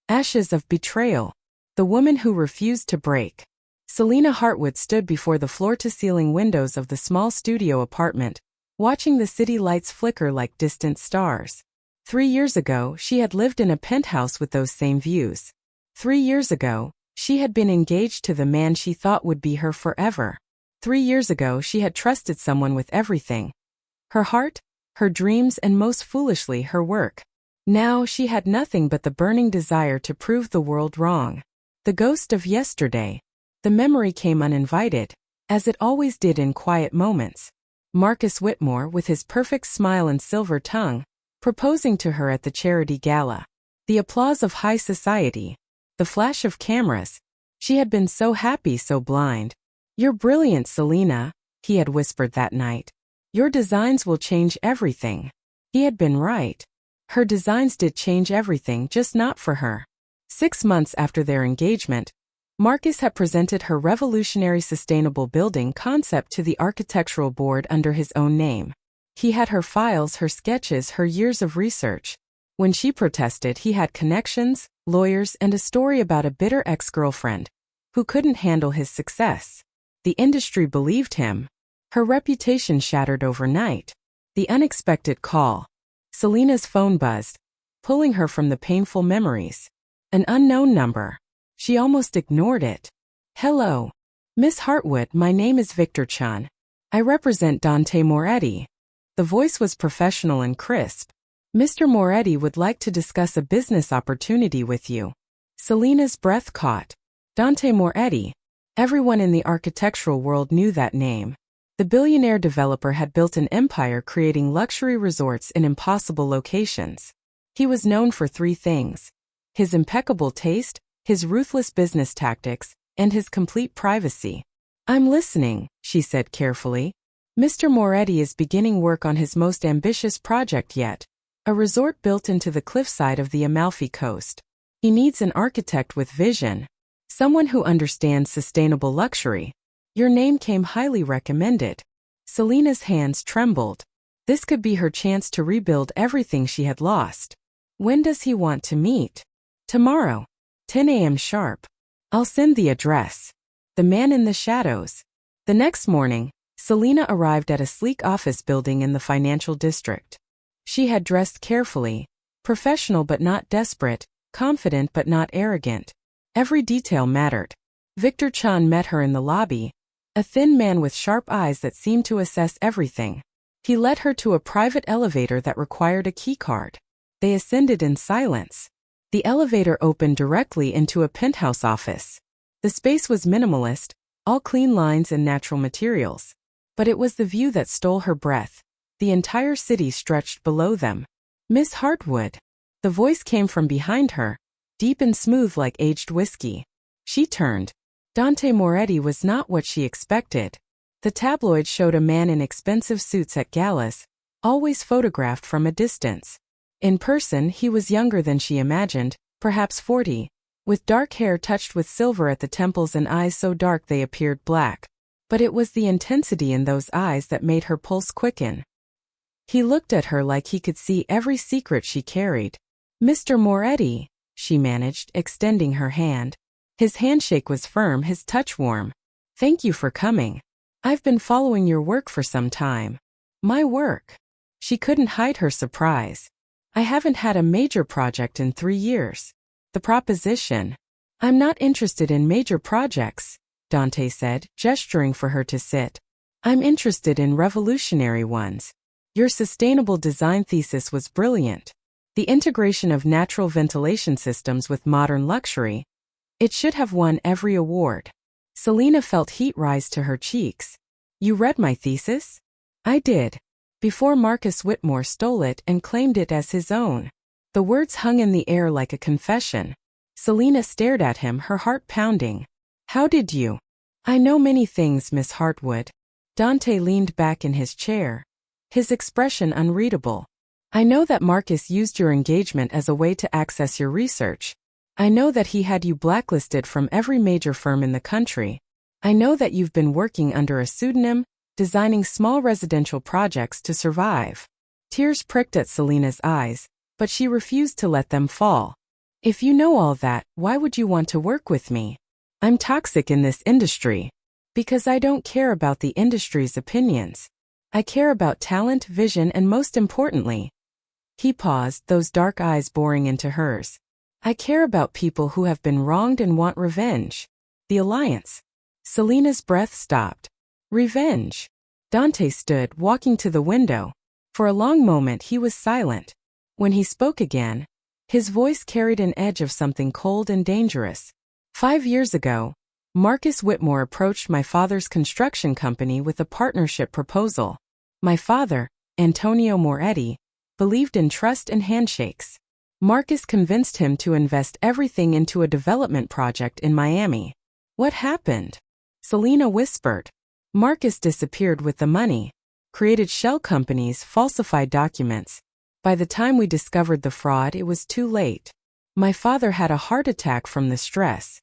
Ashes of betrayal. The woman who refused to break. Selina Hartwood stood before the floor-to-ceiling windows of the small studio apartment, watching the city lights flicker like distant stars. 3 years ago, she had lived in a penthouse with those same views. 3 years ago, she had been engaged to the man she thought would be her forever. 3 years ago, she had trusted someone with everything. Her heart, her dreams, and most foolishly, her work. Now she had nothing but the burning desire to prove the world wrong. The ghost of yesterday. The memory came uninvited, as it always did in quiet moments. Marcus Whitmore, with his perfect smile and silver tongue, proposing to her at the charity gala. The applause of high society. The flash of cameras. She had been so happy, so blind. "You're brilliant, Selina," he had whispered that night. "Your designs will change everything." He had been right. Her designs did change everything, just not for her. 6 months after their engagement, Marcus had presented her revolutionary sustainable building concept to the architectural board under his own name. He had her files, her sketches, her years of research. When she protested, he had connections, lawyers, and a story about a bitter ex-girlfriend who couldn't handle his success. The industry believed him. Her reputation shattered overnight. The unexpected call. Selina's phone buzzed, pulling her from the painful memories. An unknown number. She almost ignored it. "Hello. Miss Hartwood, my name is Victor Chun. I represent Dante Moretti." The voice was professional and crisp. "Mr. Moretti would like to discuss a business opportunity with you." Selina's breath caught. Dante Moretti. Everyone in the architectural world knew that name. The billionaire developer had built an empire creating luxury resorts in impossible locations. He was known for 3 things: his impeccable taste, his ruthless business tactics, and his complete privacy. "I'm listening," she said carefully. "Mr. Moretti is beginning work on his most ambitious project yet, a resort built into the cliffside of the Amalfi Coast. He needs an architect with vision, someone who understands sustainable luxury. Your name came highly recommended." Selina's hands trembled. This could be her chance to rebuild everything she had lost. "When does he want to meet?" "Tomorrow. 10 a.m. sharp. I'll send the address." The man in the shadows. The next morning, Selina arrived at a sleek office building in the financial district. She had dressed carefully, professional but not desperate, confident but not arrogant. Every detail mattered. Victor Chun met her in the lobby, a thin man with sharp eyes that seemed to assess everything. He led her to a private elevator that required a keycard. They ascended in silence. The elevator opened directly into a penthouse office. The space was minimalist, all clean lines and natural materials. But it was the view that stole her breath. The entire city stretched below them. "Miss Hartwood." The voice came from behind her, deep and smooth like aged whiskey. She turned. Dante Moretti was not what she expected. The tabloid showed a man in expensive suits at galas, always photographed from a distance. In person, he was younger than she imagined, perhaps 40, with dark hair touched with silver at the temples and eyes so dark they appeared black. But it was the intensity in those eyes that made her pulse quicken. He looked at her like he could see every secret she carried. "Mr. Moretti," she managed, extending her hand. His handshake was firm, his touch warm. "Thank you for coming. I've been following your work for some time." "My work?" She couldn't hide her surprise. "I haven't had a major project in 3 years." "The proposition." "I'm not interested in major projects," Dante said, gesturing for her to sit. "I'm interested in revolutionary ones. Your sustainable design thesis was brilliant. The integration of natural ventilation systems with modern luxury. It should have won every award." Selina felt heat rise to her cheeks. "You read my thesis?" "I did. Before Marcus Whitmore stole it and claimed it as his own." The words hung in the air like a confession. Selina stared at him, her heart pounding. "How did you?" "I know many things, Miss Hartwood." Dante leaned back in his chair, his expression unreadable. "I know that Marcus used your engagement as a way to access your research. I know that he had you blacklisted from every major firm in the country. I know that you've been working under a pseudonym, designing small residential projects to survive." Tears pricked at Selina's eyes, but she refused to let them fall. If you know all that, why would you want to work with me? I'm toxic in this industry. Because I don't care about the industry's opinions. I care about talent, vision, and most importantly. He paused, those dark eyes boring into hers. I care about people who have been wronged and want revenge. The alliance. Selena's breath stopped. Revenge. Dante stood, walking to the window. For a long moment he was silent. When he spoke again, his voice carried an edge of something cold and dangerous. 5 years ago, Marcus Whitmore approached my father's construction company with a partnership proposal. My father, Antonio Moretti, believed in trust and handshakes. Marcus convinced him to invest everything into a development project in Miami. What happened? Selena whispered. Marcus disappeared with the money, created shell companies, falsified documents. By the time we discovered the fraud, it was too late. My father had a heart attack from the stress.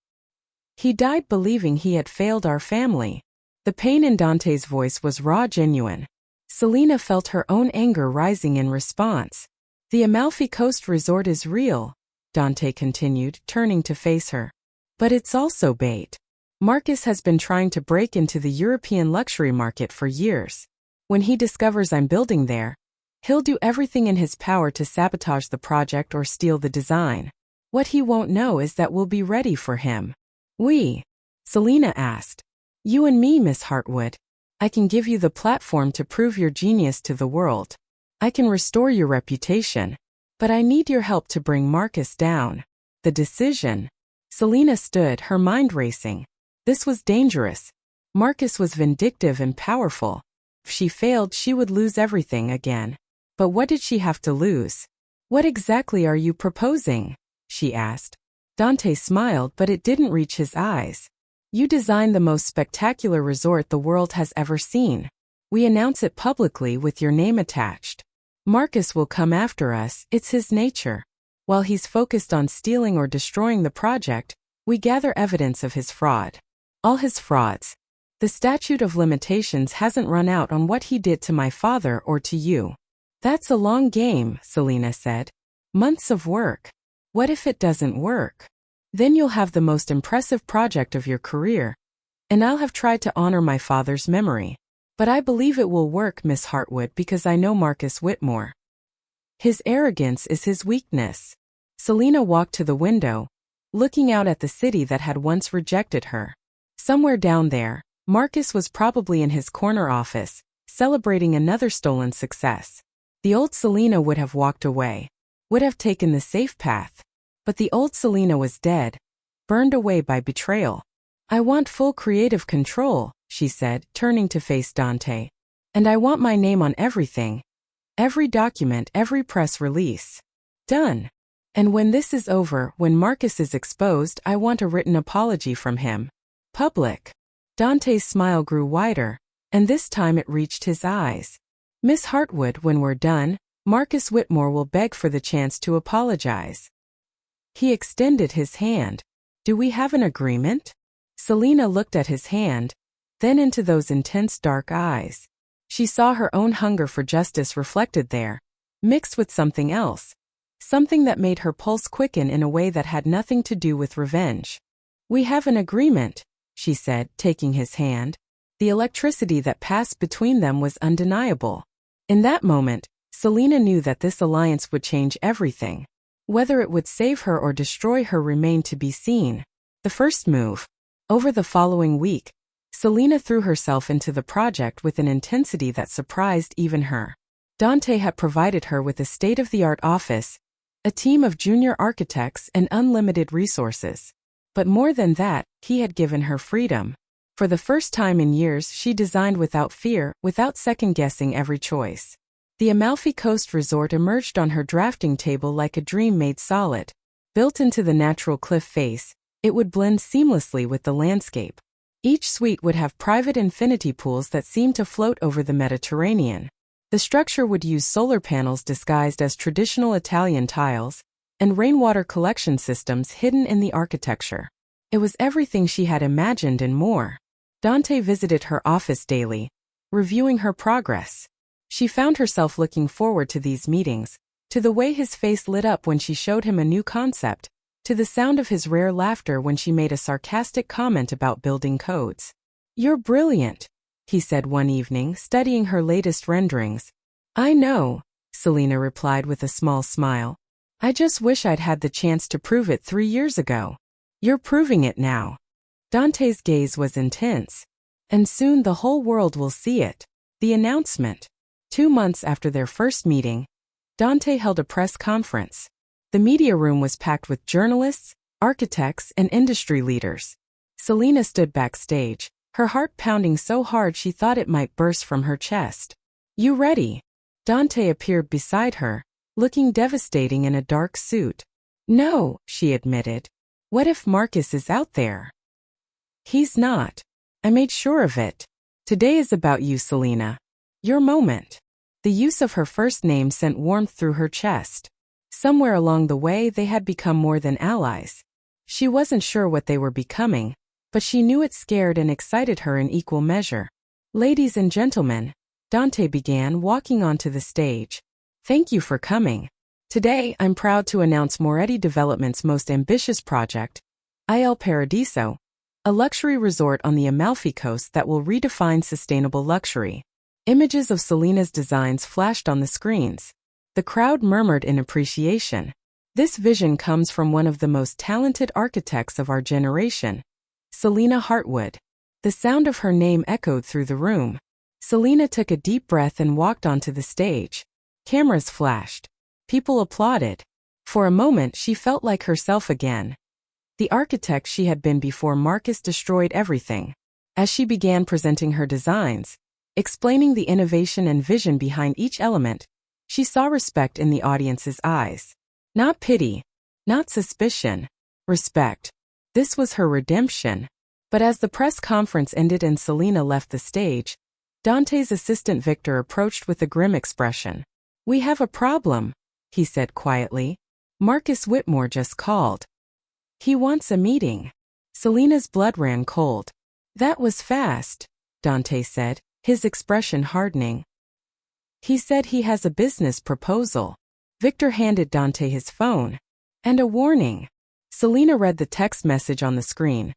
He died believing he had failed our family. The pain in Dante's voice was raw, genuine. Selena felt her own anger rising in response. The Amalfi Coast Resort is real, Dante continued, turning to face her. But it's also bait. Marcus has been trying to break into the European luxury market for years. When he discovers I'm building there, he'll do everything in his power to sabotage the project or steal the design. What he won't know is that we'll be ready for him. We? Selena asked. You and me, Miss Hartwood. I can give you the platform to prove your genius to the world. I can restore your reputation. But I need your help to bring Marcus down. The decision. Selena stood, her mind racing. This was dangerous. Marcus was vindictive and powerful. If she failed, she would lose everything again. But what did she have to lose? What exactly are you proposing? She asked. Dante smiled, but it didn't reach his eyes. You designed the most spectacular resort the world has ever seen. We announce it publicly with your name attached. Marcus will come after us, it's his nature. While he's focused on stealing or destroying the project, we gather evidence of his fraud. All his frauds. The statute of limitations hasn't run out on what he did to my father or to you. That's a long game, Selena said. Months of work. What if it doesn't work? Then you'll have the most impressive project of your career. And I'll have tried to honor my father's memory. But I believe it will work, Miss Hartwood, because I know Marcus Whitmore. His arrogance is his weakness. Selena walked to the window, looking out at the city that had once rejected her. Somewhere down there, Marcus was probably in his corner office, celebrating another stolen success. The old Selena would have walked away, would have taken the safe path. But the old Selena was dead, burned away by betrayal. I want full creative control, she said, turning to face Dante. And I want my name on everything. Every document, every press release. Done. And when this is over, when Marcus is exposed, I want a written apology from him. Public. Dante's smile grew wider, and this time it reached his eyes. Miss Hartwood, when we're done, Marcus Whitmore will beg for the chance to apologize. He extended his hand. Do we have an agreement? Selena looked at his hand, then into those intense dark eyes. She saw her own hunger for justice reflected there, mixed with something else. Something that made her pulse quicken in a way that had nothing to do with revenge. We have an agreement, she said, taking his hand. The electricity that passed between them was undeniable. In that moment, Selena knew that this alliance would change everything. Whether it would save her or destroy her remained to be seen. The first move. Over the following week, Selena threw herself into the project with an intensity that surprised even her. Dante had provided her with a state-of-the-art office, a team of junior architects, and unlimited resources. But more than that, he had given her freedom. For the first time in years, she designed without fear, without second-guessing every choice. The Amalfi Coast Resort emerged on her drafting table like a dream made solid. Built into the natural cliff face, it would blend seamlessly with the landscape. Each suite would have private infinity pools that seemed to float over the Mediterranean. The structure would use solar panels disguised as traditional Italian tiles, and rainwater collection systems hidden in the architecture. It was everything she had imagined and more. Dante visited her office daily, reviewing her progress. She found herself looking forward to these meetings, to the way his face lit up when she showed him a new concept, to the sound of his rare laughter when she made a sarcastic comment about building codes. "You're brilliant," he said one evening, studying her latest renderings. "I know," Selena replied with a small smile. "I just wish I'd had the chance to prove it 3 years ago." "You're proving it now." Dante's gaze was intense. "And soon the whole world will see it." The announcement. 2 months after their first meeting, Dante held a press conference. The media room was packed with journalists, architects, and industry leaders. Selena stood backstage, her heart pounding so hard she thought it might burst from her chest. "You ready?" Dante appeared beside her, looking devastating in a dark suit. "No," she admitted. "What if Marcus is out there?" "He's not. I made sure of it. Today is about you, Selena. Your moment." The use of her first name sent warmth through her chest. Somewhere along the way they had become more than allies. She wasn't sure what they were becoming, but she knew it scared and excited her in equal measure. "Ladies and gentlemen," Dante began, walking onto the stage. "Thank you for coming. Today I'm proud to announce Moretti Development's most ambitious project, Il Paradiso, a luxury resort on the Amalfi Coast that will redefine sustainable luxury." Images of Selena's designs flashed on the screens. The crowd murmured in appreciation. This vision comes from one of the most talented architects of our generation, Selena Hartwood. The sound of her name echoed through the room. Selena took a deep breath and walked onto the stage. Cameras flashed. People applauded. For a moment she felt like herself again. The architect she had been before Marcus destroyed everything. As she began presenting her designs, explaining the innovation and vision behind each element, she saw respect in the audience's eyes. Not pity, not suspicion, respect. This was her redemption. But as the press conference ended and Selena left the stage, Dante's assistant Victor approached with a grim expression. "We have a problem," he said quietly. "Marcus Whitmore just called. He wants a meeting." Selena's blood ran cold. "That was fast," Dante said, his expression hardening. "He said he has a business proposal." Victor handed Dante his phone. "And a warning." Selena read the text message on the screen.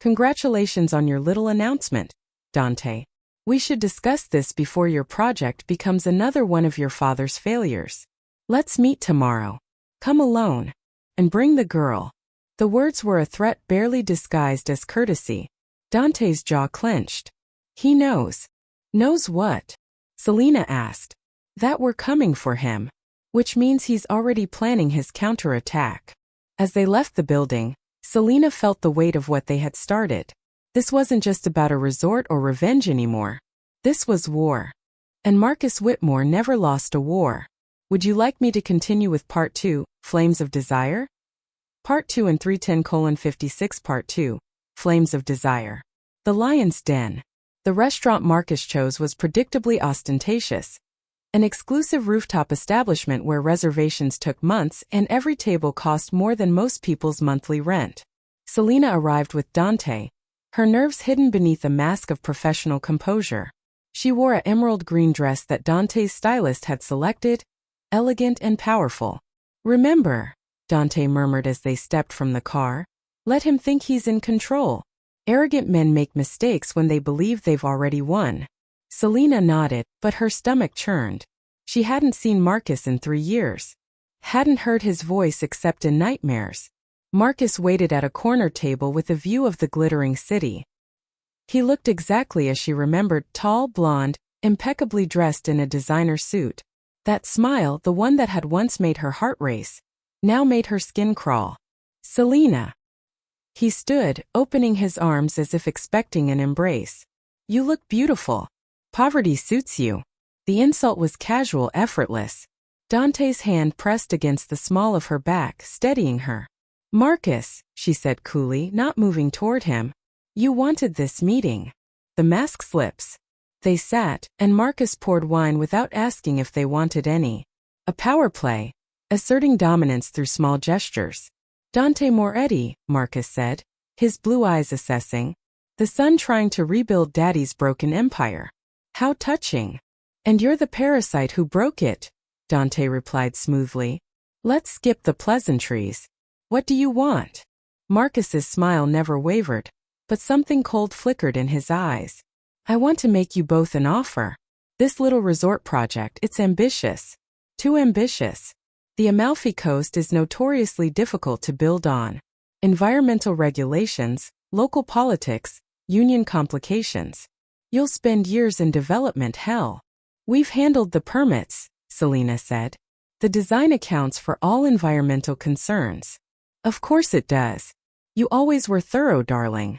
"Congratulations on your little announcement, Dante. We should discuss this before your project becomes another one of your father's failures. Let's meet tomorrow. Come alone. And bring the girl." The words were a threat barely disguised as courtesy. Dante's jaw clenched. "He knows." "Knows what?" Selena asked. "That we're coming for him. Which means he's already planning his counterattack." As they left the building, Selena felt the weight of what they had started. This wasn't just about a resort or revenge anymore. This was war. And Marcus Whitmore never lost a war. Would you like me to continue with Part 2, Flames of Desire? Part 2 and 310:56 Part 2, Flames of Desire. The Lion's Den. The restaurant Marcus chose was predictably ostentatious. An exclusive rooftop establishment where reservations took months and every table cost more than most people's monthly rent. Selena arrived with Dante, her nerves hidden beneath a mask of professional composure. She wore an emerald green dress that Dante's stylist had selected, elegant and powerful. "Remember," Dante murmured as they stepped from the car, "let him think he's in control. Arrogant men make mistakes when they believe they've already won." Selena nodded, but her stomach churned. She hadn't seen Marcus in 3 years. Hadn't heard his voice except in nightmares. Marcus waited at a corner table with a view of the glittering city. He looked exactly as she remembered, tall, blonde, impeccably dressed in a designer suit. That smile, the one that had once made her heart race, now made her skin crawl. "Selena." He stood, opening his arms as if expecting an embrace. "You look beautiful. Poverty suits you." The insult was casual, effortless. Dante's hand pressed against the small of her back, steadying her. "Marcus," she said coolly, not moving toward him, "you wanted this meeting." The mask slips. They sat, and Marcus poured wine without asking if they wanted any. A power play, asserting dominance through small gestures. "Dante Moretti," Marcus said, his blue eyes assessing. "The son trying to rebuild Daddy's broken empire. How touching." "And you're the parasite who broke it," Dante replied smoothly. "Let's skip the pleasantries. What do you want? Marcus's smile never wavered, but something cold flickered in his eyes. I want to make you both an offer. This little resort project, it's ambitious. Too ambitious. The Amalfi Coast is notoriously difficult to build on. Environmental regulations, local politics, union complications. You'll spend years in development hell. We've handled the permits, Selena said. The design accounts for all environmental concerns. Of course it does. You always were thorough, darling.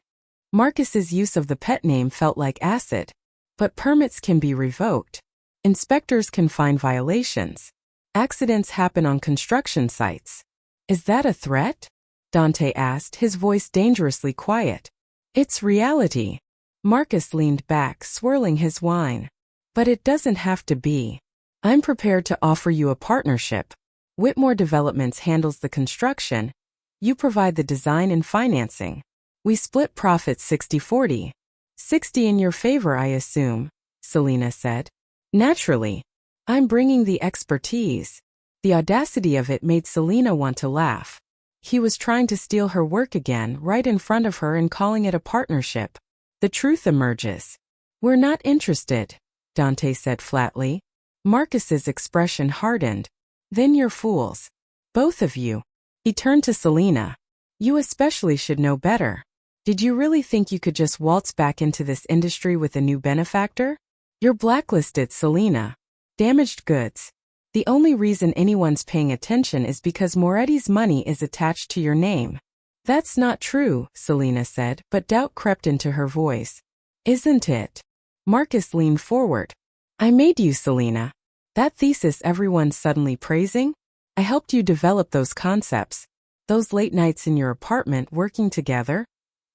Marcus's use of the pet name felt like acid. But permits can be revoked. Inspectors can find violations. Accidents happen on construction sites. Is that a threat? Dante asked, his voice dangerously quiet. It's reality. Marcus leaned back, swirling his wine. But it doesn't have to be. I'm prepared to offer you a partnership. Whitmore Developments handles the construction. You provide the design and financing. We split profits 60-40. 60 in your favor, I assume, Selena said. Naturally. I'm bringing the expertise. The audacity of it made Selena want to laugh. He was trying to steal her work again, right in front of her, and calling it a partnership. The truth emerges. We're not interested, Dante said flatly. Marcus's expression hardened. Then you're fools. Both of you. He turned to Selena. You especially should know better. Did you really think you could just waltz back into this industry with a new benefactor? You're blacklisted, Selena. Damaged goods. The only reason anyone's paying attention is because Moretti's money is attached to your name. That's not true, Selena said, but doubt crept into her voice. Isn't it? Marcus leaned forward. I made you, Selena. That thesis everyone's suddenly praising? I helped you develop those concepts. Those late nights in your apartment working together?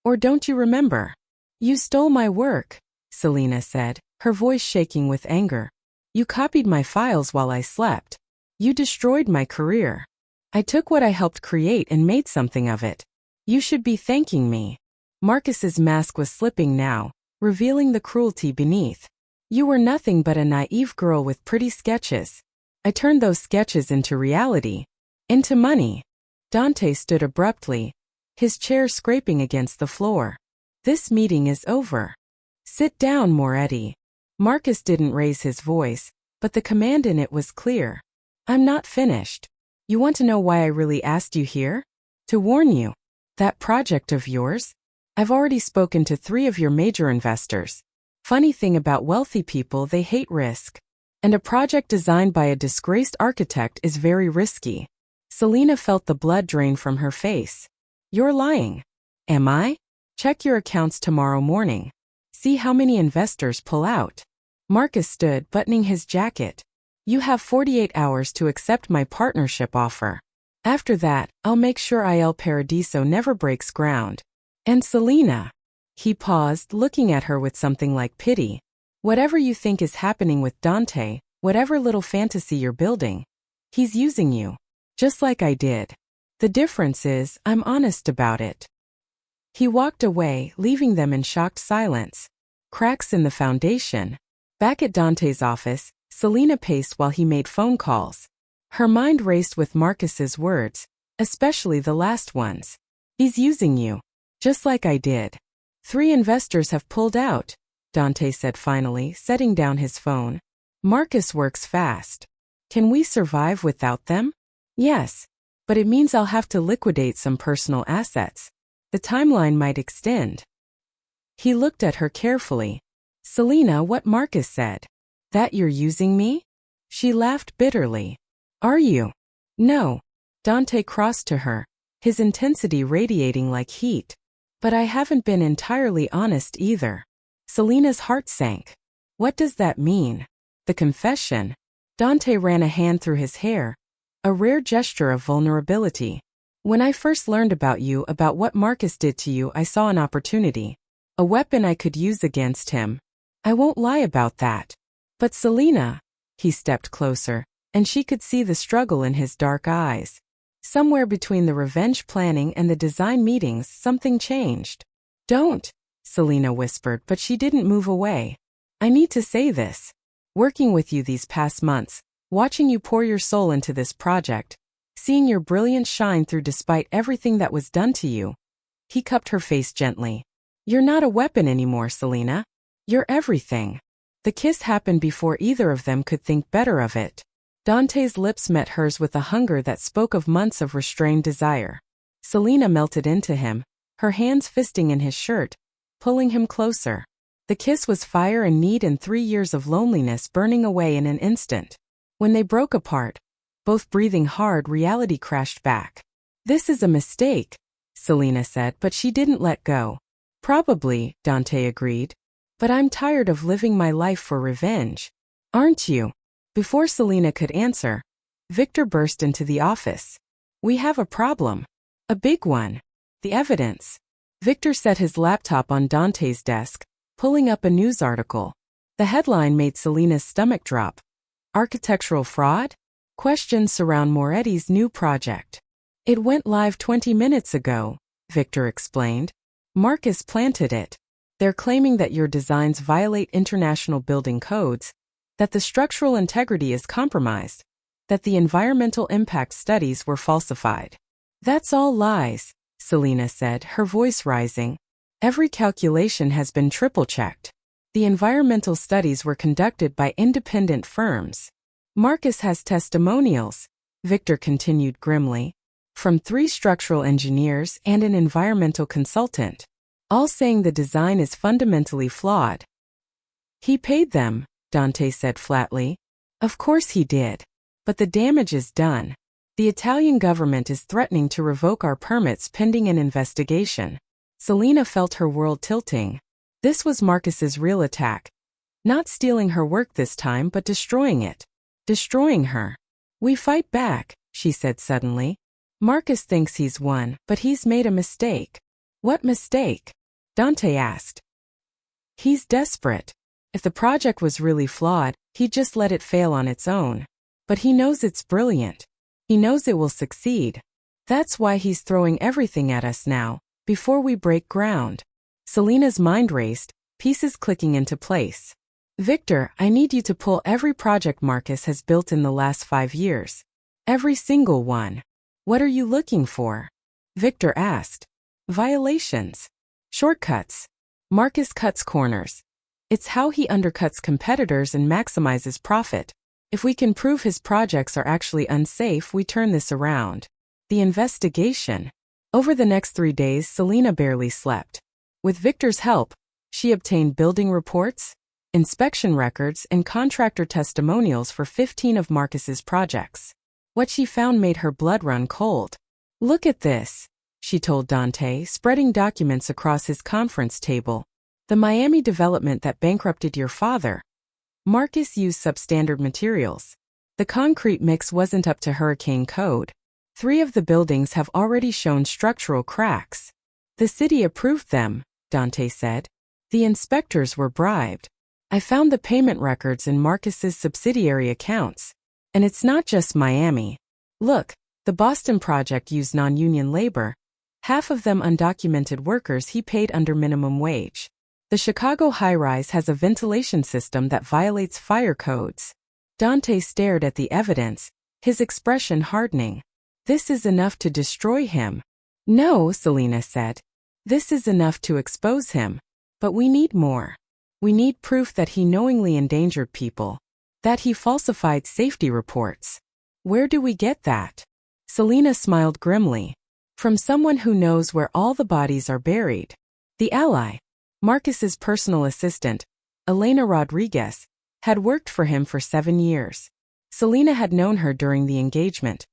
Or don't you remember? You stole my work, Selena said, her voice shaking with anger. You copied my files while I slept. You destroyed my career. I took what I helped create and made something of it. You should be thanking me. Marcus's mask was slipping now, revealing the cruelty beneath. You were nothing but a naive girl with pretty sketches. I turned those sketches into reality. Into money. Dante stood abruptly, his chair scraping against the floor. This meeting is over. Sit down, Moretti. Marcus didn't raise his voice, but the command in it was clear. I'm not finished. You want to know why I really asked you here? To warn you. That project of yours? I've already spoken to 3 of your major investors. Funny thing about wealthy people, they hate risk. And a project designed by a disgraced architect is very risky. Selena felt the blood drain from her face. You're lying. Am I? Check your accounts tomorrow morning. See how many investors pull out. Marcus stood, buttoning his jacket. You have 48 hours to accept my partnership offer. After that, I'll make sure Il Paradiso never breaks ground. And Selena. He paused, looking at her with something like pity. Whatever you think is happening with Dante, whatever little fantasy you're building, he's using you. Just like I did. The difference is, I'm honest about it. He walked away, leaving them in shocked silence. Cracks in the foundation. Back at Dante's office, Selena paced while he made phone calls. Her mind raced with Marcus's words, especially the last ones. He's using you. Just like I did. 3 investors have pulled out, Dante said finally, setting down his phone. Marcus works fast. Can we survive without them? Yes. But it means I'll have to liquidate some personal assets. The timeline might extend. He looked at her carefully. Selena, what Marcus said. That you're using me? She laughed bitterly. Are you? No. Dante crossed to her, his intensity radiating like heat. But I haven't been entirely honest either. Selena's heart sank. What does that mean? The confession. Dante ran a hand through his hair, a rare gesture of vulnerability. When I first learned about you, about what Marcus did to you, I saw an opportunity. A weapon I could use against him. I won't lie about that. But Selena, he stepped closer, and she could see the struggle in his dark eyes. Somewhere between the revenge planning and the design meetings, something changed. Don't, Selena whispered, but she didn't move away. I need to say this. Working with you these past months, watching you pour your soul into this project, Seeing your brilliance shine through despite everything that was done to you. He cupped her face gently. You're not a weapon anymore, Selena. You're everything. The kiss happened before either of them could think better of it. Dante's lips met hers with a hunger that spoke of months of restrained desire. Selena melted into him, her hands fisting in his shirt, pulling him closer. The kiss was fire and need and 3 years of loneliness burning away in an instant. When they broke apart, both breathing hard, reality crashed back. This is a mistake, Selena said, but she didn't let go. Probably, Dante agreed. But I'm tired of living my life for revenge. Aren't you? Before Selena could answer, Victor burst into the office. We have a problem. A big one. The evidence. Victor set his laptop on Dante's desk, pulling up a news article. The headline made Selena's stomach drop. Architectural fraud? Questions surround Moretti's new project. It went live 20 minutes ago, Victor explained. Marcus planted it. They're claiming that your designs violate international building codes, that the structural integrity is compromised, that the environmental impact studies were falsified. That's all lies, Selena said, her voice rising. Every calculation has been triple-checked. The environmental studies were conducted by independent firms. Marcus has testimonials, Victor continued grimly, from 3 structural engineers and an environmental consultant, all saying the design is fundamentally flawed. He paid them, Dante said flatly. Of course he did. But the damage is done. The Italian government is threatening to revoke our permits pending an investigation. Selena felt her world tilting. This was Marcus's real attack. Not stealing her work this time, but destroying it. Destroying her. We fight back, she said suddenly. Marcus thinks he's won, but he's made a mistake. What mistake? Dante asked. He's desperate. If the project was really flawed, he'd just let it fail on its own. But he knows it's brilliant. He knows it will succeed. That's why he's throwing everything at us now, before we break ground. Selena's mind raced, pieces clicking into place. Victor, I need you to pull every project Marcus has built in the last 5 years. Every single one. What are you looking for? Victor asked. Violations. Shortcuts. Marcus cuts corners. It's how he undercuts competitors and maximizes profit. If we can prove his projects are actually unsafe, we turn this around. The investigation. Over the next 3 days, Selena barely slept. With Victor's help, she obtained building reports, inspection records, and contractor testimonials for 15 of Marcus's projects. What she found made her blood run cold. Look at this, she told Dante, spreading documents across his conference table. The Miami development that bankrupted your father. Marcus used substandard materials. The concrete mix wasn't up to hurricane code. 3 of the buildings have already shown structural cracks. The city approved them, Dante said. The inspectors were bribed. I found the payment records in Marcus's subsidiary accounts. And it's not just Miami. Look, the Boston project used non-union labor. Half of them undocumented workers he paid under minimum wage. The Chicago high-rise has a ventilation system that violates fire codes. Dante stared at the evidence, his expression hardening. This is enough to destroy him. No, Selena said. This is enough to expose him. But we need more. We need proof that he knowingly endangered people. That he falsified safety reports. Where do we get that? Selena smiled grimly. From someone who knows where all the bodies are buried. The ally, Marcus's personal assistant, Elena Rodriguez, had worked for him for 7 years. Selena had known her during the engagement.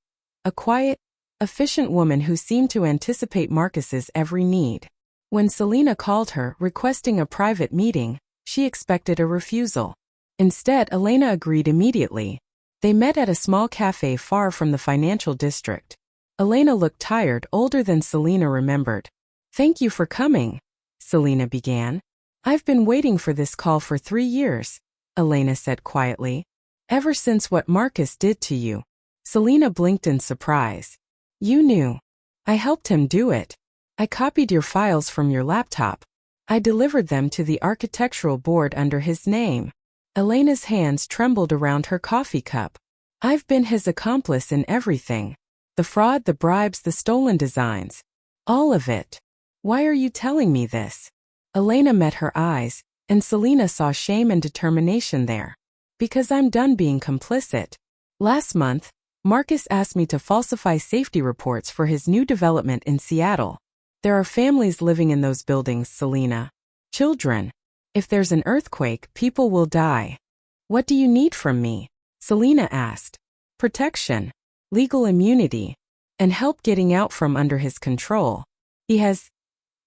A quiet, efficient woman who seemed to anticipate Marcus's every need. When Selena called her, requesting a private meeting, she expected a refusal. Instead, Elena agreed immediately. They met at a small cafe far from the financial district. Elena looked tired, older than Selena remembered. Thank you for coming, Selena began. I've been waiting for this call for 3 years, Elena said quietly. Ever since what Marcus did to you. Selena blinked in surprise. You knew. I helped him do it. I copied your files from your laptop. I delivered them to the architectural board under his name. Elena's hands trembled around her coffee cup. I've been his accomplice in everything. The fraud, the bribes, the stolen designs. All of it. Why are you telling me this? Elena met her eyes, and Selena saw shame and determination there. Because I'm done being complicit. Last month, Marcus asked me to falsify safety reports for his new development in Seattle. There are families living in those buildings, Selena. Children. If there's an earthquake, people will die. What do you need from me? Selena asked. Protection, legal immunity, and help getting out from under his control. He has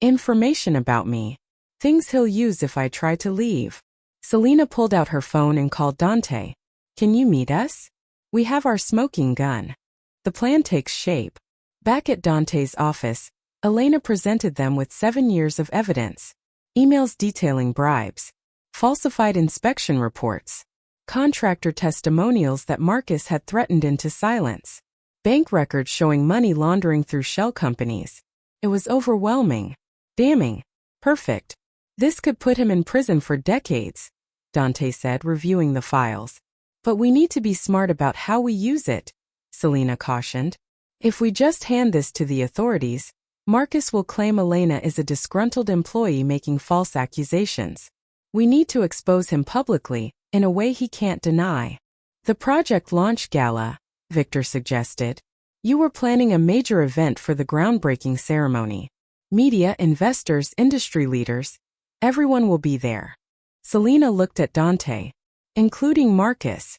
information about me. Things he'll use if I try to leave. Selena pulled out her phone and called Dante. Can you meet us? We have our smoking gun. The plan takes shape. Back at Dante's office, Elena presented them with 7 years of evidence. Emails detailing bribes, falsified inspection reports, contractor testimonials that Marcus had threatened into silence, bank records showing money laundering through shell companies. It was overwhelming, damning, perfect. This could put him in prison for decades, Dante said, reviewing the files. But we need to be smart about how we use it, Selena cautioned. If we just hand this to the authorities, Marcus will claim Elena is a disgruntled employee making false accusations. We need to expose him publicly, in a way he can't deny. The project launch gala, Victor suggested. You were planning a major event for the groundbreaking ceremony. Media, investors, industry leaders. Everyone will be there. Selena looked at Dante. Including Marcus.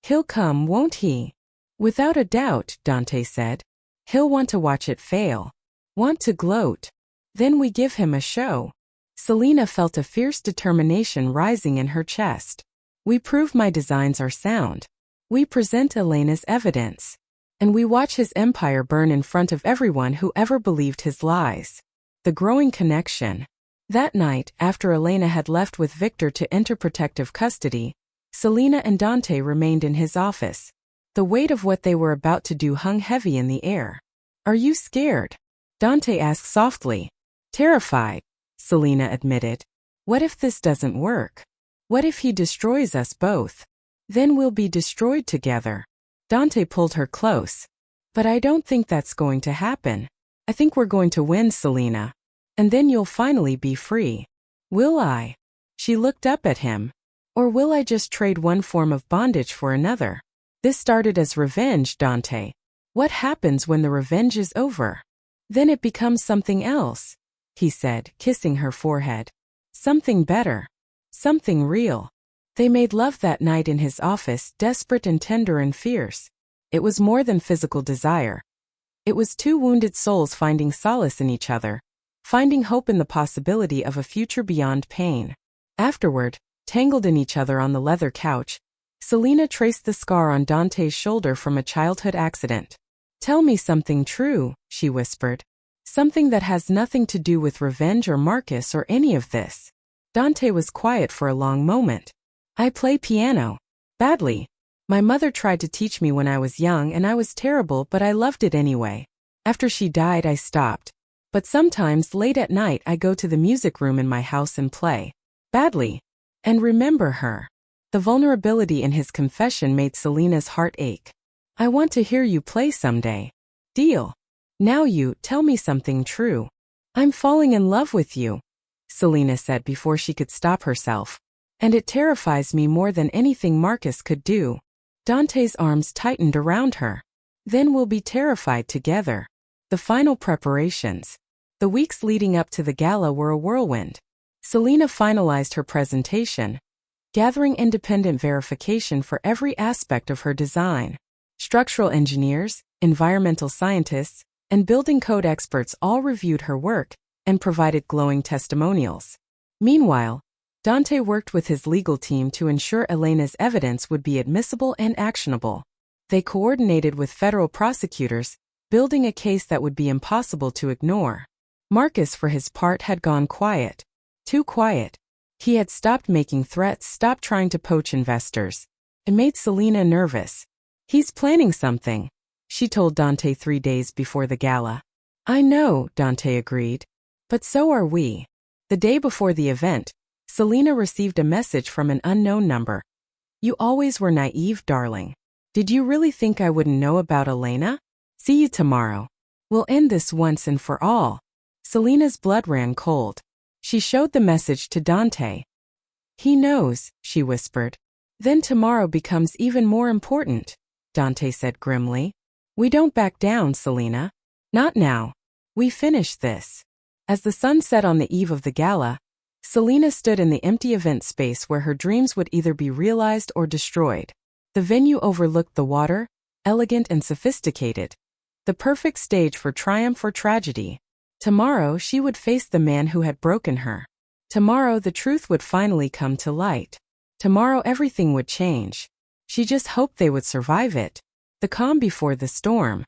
He'll come, won't he? Without a doubt, Dante said. He'll want to watch it fail. Want to gloat. Then we give him a show. Selena felt a fierce determination rising in her chest. We prove my designs are sound. We present Elena's evidence. And we watch his empire burn in front of everyone who ever believed his lies. The growing connection. That night, after Elena had left with Victor to enter protective custody, Selena and Dante remained in his office. The weight of what they were about to do hung heavy in the air. Are you scared? Dante asked softly. Terrified, Selena admitted. What if this doesn't work? What if he destroys us both? Then we'll be destroyed together. Dante pulled her close. But I don't think that's going to happen. I think we're going to win, Selena. And then you'll finally be free. Will I? She looked up at him. Or will I just trade one form of bondage for another? This started as revenge, Dante. What happens when the revenge is over? Then it becomes something else, he said, kissing her forehead. Something better. Something real. They made love that night in his office, desperate and tender and fierce. It was more than physical desire. It was two wounded souls finding solace in each other, finding hope in the possibility of a future beyond pain. Afterward, tangled in each other on the leather couch, Selena traced the scar on Dante's shoulder from a childhood accident. Tell me something true, she whispered. Something that has nothing to do with revenge or Marcus or any of this. Dante was quiet for a long moment. I play piano. Badly. My mother tried to teach me when I was young and I was terrible, but I loved it anyway. After she died, I stopped. But sometimes late at night I go to the music room in my house and play. Badly. And remember her. The vulnerability in his confession made Selena's heart ache. I want to hear you play someday. Deal. Now you, tell me something true. I'm falling in love with you, Selena said before she could stop herself. And it terrifies me more than anything Marcus could do. Dante's arms tightened around her. Then we'll be terrified together. The final preparations. The weeks leading up to the gala were a whirlwind. Selena finalized her presentation, gathering independent verification for every aspect of her design. Structural engineers, environmental scientists, and building code experts all reviewed her work and provided glowing testimonials. Meanwhile, Dante worked with his legal team to ensure Elena's evidence would be admissible and actionable. They coordinated with federal prosecutors, building a case that would be impossible to ignore. Marcus, for his part, had gone quiet. Too quiet. He had stopped making threats, stopped trying to poach investors. It made Selena nervous. He's planning something, she told Dante 3 days before the gala. I know, Dante agreed. But so are we. The day before the event, Selena received a message from an unknown number. You always were naive, darling. Did you really think I wouldn't know about Elena? See you tomorrow. We'll end this once and for all. Selena's blood ran cold. She showed the message to Dante. He knows, she whispered. Then tomorrow becomes even more important, Dante said grimly. We don't back down, Selena. Not now. We finish this. As the sun set on the eve of the gala, Selena stood in the empty event space where her dreams would either be realized or destroyed. The venue overlooked the water, elegant and sophisticated. The perfect stage for triumph or tragedy. Tomorrow she would face the man who had broken her. Tomorrow the truth would finally come to light. Tomorrow everything would change. She just hoped they would survive it. The calm before the storm.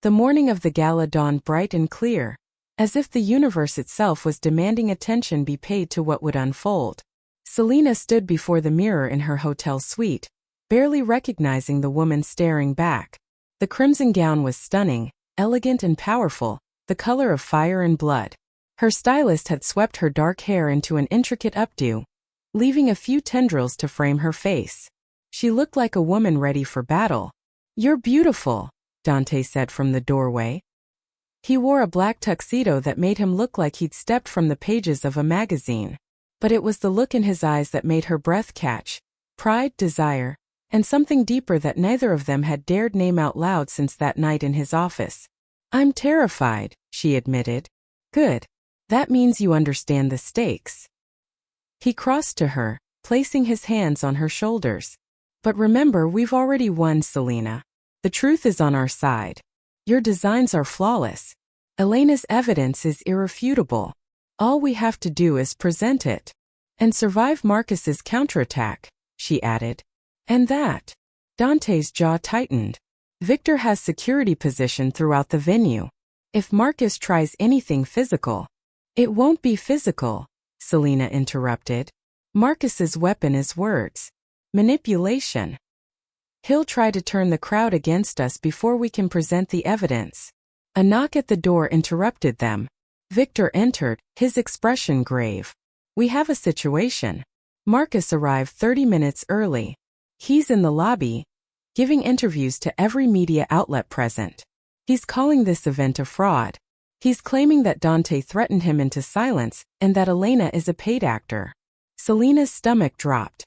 The morning of the gala dawned bright and clear, as if the universe itself was demanding attention be paid to what would unfold. Selena stood before the mirror in her hotel suite, barely recognizing the woman staring back. The crimson gown was stunning, elegant and powerful, the color of fire and blood. Her stylist had swept her dark hair into an intricate updo, leaving a few tendrils to frame her face. She looked like a woman ready for battle. You're beautiful, Dante said from the doorway. He wore a black tuxedo that made him look like he'd stepped from the pages of a magazine. But it was the look in his eyes that made her breath catch. Pride, desire, and something deeper that neither of them had dared name out loud since that night in his office. I'm terrified, she admitted. Good. That means you understand the stakes. He crossed to her, placing his hands on her shoulders. But remember, we've already won, Selena. The truth is on our side. Your designs are flawless. Elena's evidence is irrefutable. All we have to do is present it. And survive Marcus's counterattack, she added. And that. Dante's jaw tightened. Victor has security positioned throughout the venue. If Marcus tries anything physical. It won't be physical, Selena interrupted. Marcus's weapon is words. Manipulation. He'll try to turn the crowd against us before we can present the evidence. A knock at the door interrupted them. Victor entered, his expression grave. We have a situation. Marcus arrived 30 minutes early. He's in the lobby, giving interviews to every media outlet present. He's calling this event a fraud. He's claiming that Dante threatened him into silence and that Elena is a paid actor. Selena's stomach dropped.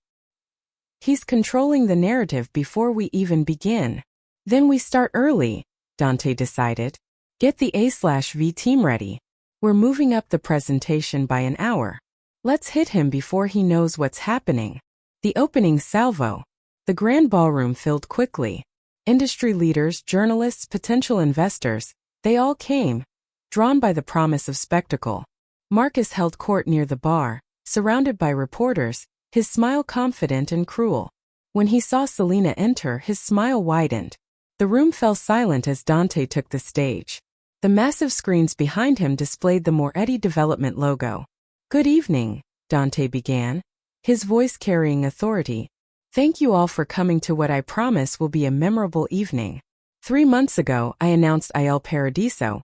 He's controlling the narrative before we even begin. Then we start early, Dante decided. Get the A/V team ready. We're moving up the presentation by an hour. Let's hit him before he knows what's happening. The opening salvo. The grand ballroom filled quickly. Industry leaders, journalists, potential investors, they all came, drawn by the promise of spectacle. Marcus held court near the bar, surrounded by reporters, his smile confident and cruel. When he saw Selena enter, his smile widened. The room fell silent as Dante took the stage. The massive screens behind him displayed the Moretti Development logo. Good evening, Dante began, his voice carrying authority. Thank you all for coming to what I promise will be a memorable evening. 3 months ago, I announced Il Paradiso,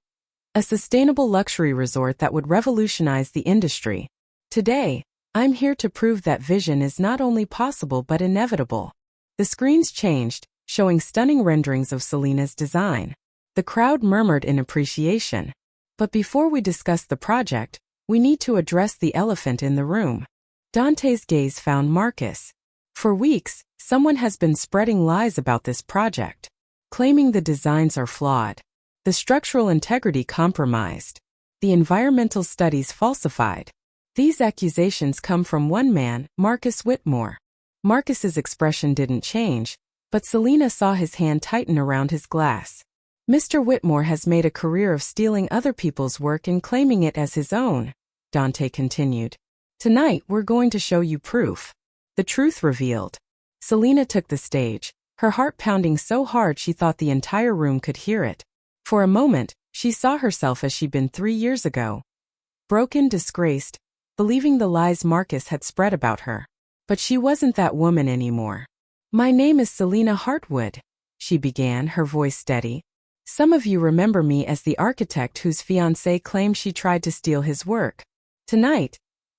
a sustainable luxury resort that would revolutionize the industry. Today, I'm here to prove that vision is not only possible but inevitable. The screens changed, showing stunning renderings of Selena's design. The crowd murmured in appreciation. But before we discuss the project, we need to address the elephant in the room. Dante's gaze found Marcus. For weeks, someone has been spreading lies about this project, claiming the designs are flawed, the structural integrity compromised, the environmental studies falsified. These accusations come from one man, Marcus Whitmore. Marcus's expression didn't change, but Selena saw his hand tighten around his glass. Mr. Whitmore has made a career of stealing other people's work and claiming it as his own, Dante continued. Tonight we're going to show you proof. The truth revealed. Selena took the stage, her heart pounding so hard she thought the entire room could hear it. For a moment, she saw herself as she'd been 3 years ago. Broken, disgraced, believing the lies Marcus had spread about her. But she wasn't that woman anymore. My name is Selena Hartwood, she began, her voice steady. Some of you remember me as the architect whose fiancé claimed she tried to steal his work. Tonight,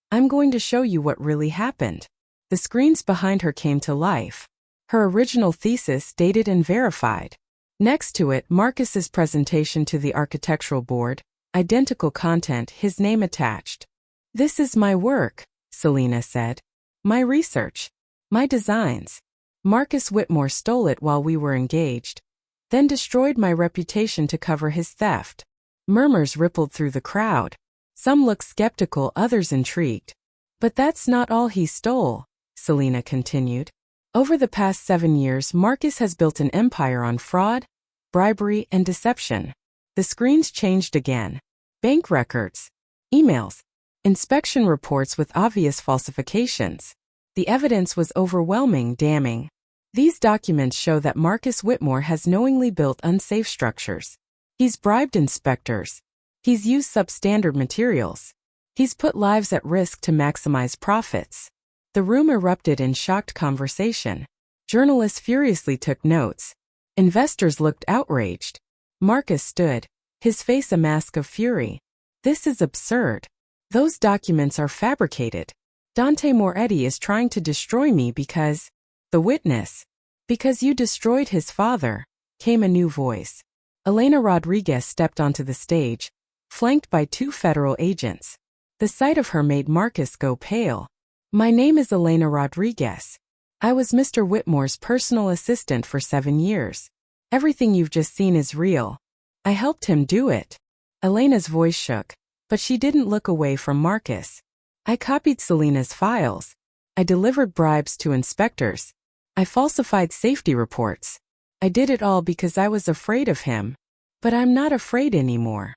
I'm going to show you what really happened. The screens behind her came to life. Her original thesis, dated and verified. Next to it, Marcus's presentation to the architectural board, identical content, his name attached. "This is my work," Selena said. "My research. My designs." Marcus Whitmore stole it while we were engaged, then destroyed my reputation to cover his theft. Murmurs rippled through the crowd. Some looked skeptical, others intrigued. "But that's not all he stole," Selena continued. "Over the past 7 years, Marcus has built an empire on fraud, bribery, and deception." The screens changed again. Bank records, emails, inspection reports with obvious falsifications. The evidence was overwhelming, damning. These documents show that Marcus Whitmore has knowingly built unsafe structures. He's bribed inspectors. He's used substandard materials. He's put lives at risk to maximize profits. The room erupted in shocked conversation. Journalists furiously took notes. Investors looked outraged. Marcus stood, his face a mask of fury. "This is absurd. Those documents are fabricated. Dante Moretti is trying to destroy me because..." The witness. "Because you destroyed his father," came a new voice. Elena Rodriguez stepped onto the stage, flanked by 2 federal agents. The sight of her made Marcus go pale. "My name is Elena Rodriguez. I was Mr. Whitmore's personal assistant for 7 years. Everything you've just seen is real. I helped him do it." Elena's voice shook, but she didn't look away from Marcus. "I copied Selena's files. I delivered bribes to inspectors. I falsified safety reports. I did it all because I was afraid of him. But I'm not afraid anymore."